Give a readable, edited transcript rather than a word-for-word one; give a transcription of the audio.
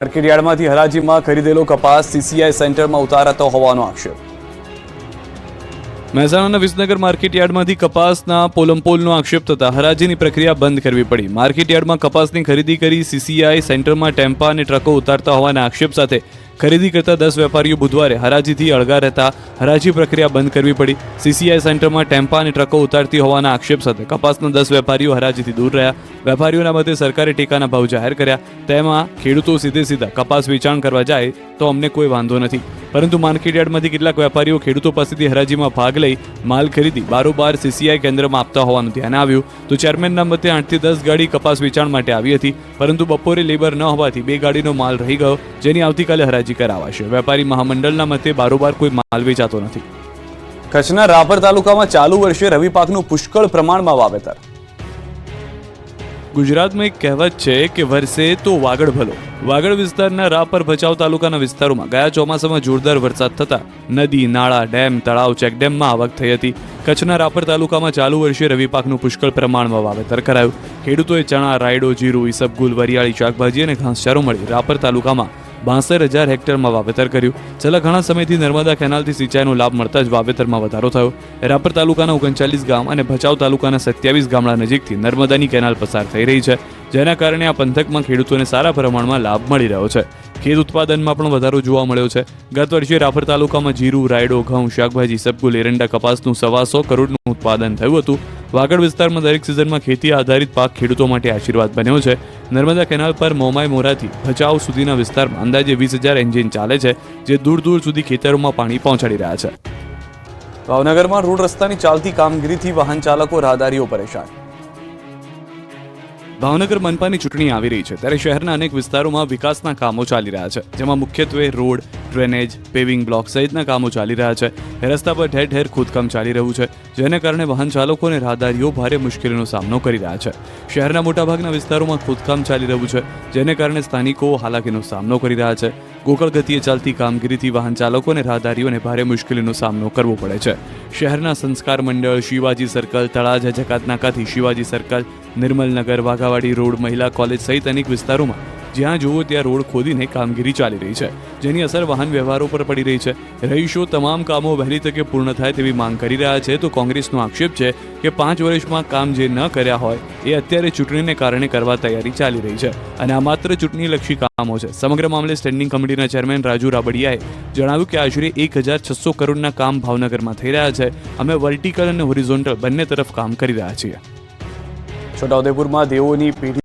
માર્કેટયાર્ડમાંથી હરાજીમાં ખરીદેલો કપાસ સીસીઆઈ સેન્ટરમાં ઉતારાતો હોવાનો આક્ષેપ। મહેસાણાના વિસનગર માર્કેટયાર્ડમાંથી કપાસના પોલમપોલનો આક્ષેપ થતા હરાજીની પ્રક્રિયા બંધ કરવી પડી। માર્કેટયાર્ડમાં કપાસની ખરીદી કરી સીસીઆઈ સેન્ટરમાં ટેમ્પા અને ટ્રકો ઉતારતા હોવાના આક્ષેપ સાથે ખરીદી કરતા 10 વેપારીઓ બુધવારે હરાજીથી અળગા રહેતા હરાજી પ્રક્રિયા બંધ કરવી પડી। સીસીઆઈ સેન્ટરમાં ટેમ્પા અને ટ્રકો ઉતારતી હોવાના આક્ષેપ સાથે કપાસના 10 વેપારીઓ હરાજીથી દૂર રહ્યા। વેપારીઓના મતે સરકારે ટેકાના ભાવ જાહેર કર્યા, તેમાં ખેડૂતો સીધે કપાસ વેચાણ કરવા જાય તો અમને કોઈ વાંધો નથી, પરંતુ માર્કેટયાર્ડમાંથી કેટલાક વેપારીઓ ખેડૂતો પાસેથી હરાજીમાં ભાગ લઈ માલ ખરીદી બારોબાર સીસીઆઈ કેન્દ્રમાં આપતા હોવાનું ધ્યાને આવ્યું તો ચેરમેનના મતે 8 થી 10 ગાડી કપાસ વેચાણ માટે આવી હતી, પરંતુ બપોરે લેબર ન હોવાથી 2 ગાડીનો માલ રહી ગયો, જેની આવતીકાલે હરાજી કરાવાશે। વેપારી મહામંડળના મતે બારોબાર કોઈ માલ વેચાતો નથી। કચ્છના રાપર તાલુકામાં ચાલુ વર્ષે રવિ પાકનું પુષ્કળ પ્રમાણમાં વાવેતર। ગુજરાતમાં એક કહેવત છે કે વરસે તો વાગડ ભલો। વાગડ વિસ્તારના રાપર ભચાઉ તાલુકાના વિસ્તારોમાં ગયા ચોમાસામાં જોરદાર વરસાદ થતા નદી, નાળા, ડેમ, તળાવ, ચેકડેમમાં આવક થઈ હતી। કચ્છના રાપર તાલુકામાં ચાલુ વર્ષે રવિ પાકનું પુષ્કળ પ્રમાણમાં વાવેતર કરાયું। ખેડૂતોએ ચણા, રાયડો, જીરું, ઈસબગુલ, વરિયાળી, શાકભાજી અને ઘાસચારો મળી રાપર તાલુકામાં 62,000 હેક્ટરમાં વાવેતર કર્યું। છેલ્લા ઘણા સમયથી નર્મદા કેનાલથી સિંચાઈનો લાભ મળતા જ વાવેતરમાં વધારો થયો। રાપર તાલુકાના 39 ગામ અને ભચાઉ તાલુકાના 27 ગામડા નજીકથી નર્મદાની કેનાલ પસાર થઈ રહી છે, જેના કારણે આ પંથકમાં ખેડૂતોને સારા પ્રમાણમાં લાભ મળી રહ્યો છે। ખેત ઉત્પાદનમાં પણ વધારો જોવા મળ્યો છે। ગત વર્ષે રાપર તાલુકામાં જીરું, રાયડો, ઘઉં, શાકભાજી, સબગુલ, એરંડા, કપાસનું 125 કરોડનું ઉત્પાદન થયું હતું। વાગડ વિસ્તારમાં દરેક સિઝનમાં ખેતી આધારિત પાક ખેડૂતો માટે આશીર્વાદ બન્યો છે। નર્મદા કેનાલ પર મોમાઈ મોરાથી ભચાઉ સુધીના વિસ્તારમાં અંદાજે 20,000 એન્જિન ચાલે છે, જે દૂર દૂર સુધી ખેતરોમાં પાણી પહોંચાડી રહ્યા છે। ભાવનગરમાં રોડ રસ્તાની ચાલતી કામગીરીથી વાહન ચાલકો રાહદારીઓ પરેશાન। ભાવનગર મનપાની ચૂંટણી આવી રહી છે, ત્યારે શહેરના અનેક વિસ્તારોમાં વિકાસના કામો ચાલી રહ્યા છે, જેમાં મુખ્યત્વે રોડ, ડ્રેનેજ, પેવિંગ બ્લોક સહિતના કામો ચાલી રહ્યા છે। રસ્તા પર ઠેર ઠેર ખોદકામ ચાલી રહ્યું છે, જેને કારણે વાહન ચાલકો અને રાહદારીઓ ભારે મુશ્કેલીનો સામનો કરી રહ્યા છે। શહેરના મોટાભાગના વિસ્તારોમાં ખોદકામ ચાલી રહ્યું છે, જેને કારણે સ્થાનિકો હાલાકીનો સામનો કરી રહ્યા છે। ગોકળ ગતિએ ચાલતી કામગીરીથી વાહન ચાલકો અને રાહદારીઓને ભારે મુશ્કેલીનો સામનો કરવો પડે છે। શહેરના સંસ્કાર મંડળ, શિવાજી સર્કલ, તળાજા જકાતનાકાથી શિવાજી સર્કલ, નિર્મલનગર, વાઘાવાડી રોડ, મહિલા કોલેજ સહિત અનેક વિસ્તારોમાં જ્યાં જુઓ ત્યાં રોડ ખોદીને કામગીરી ચાલી રહી છે, જેની અસર વાહન વ્યવહારો પર પડી રહી છે। રહીશો તમામ કામો વહેલી તકે પૂર્ણ થાય તેવી માંગ કરી રહ્યા છે, તો કોંગ્રેસનો આક્ષેપ છે કે 5 વર્ષમાં કામ જે ન કર્યા હોય એ અત્યારે ચૂંટણીને કારણે કરવા તૈયારી ચાલી રહી છે, અને આ માત્ર ચૂંટણીલક્ષી કામો છે। સમગ્ર મામલે સ્ટેન્ડિંગ કમિટીના ચેરમેન રાજુ રાબડિયાએ જણાવ્યું કે આશરે 1,600 કરોડના કામ ભાવનગરમાં થઈ રહ્યા છે। અમે વર્ટિકલ અને હોરિઝોન્ટલ બંને તરફ કામ કરી રહ્યા છીએ। છોટાઉદેપુરમાં દેવોની પેઢી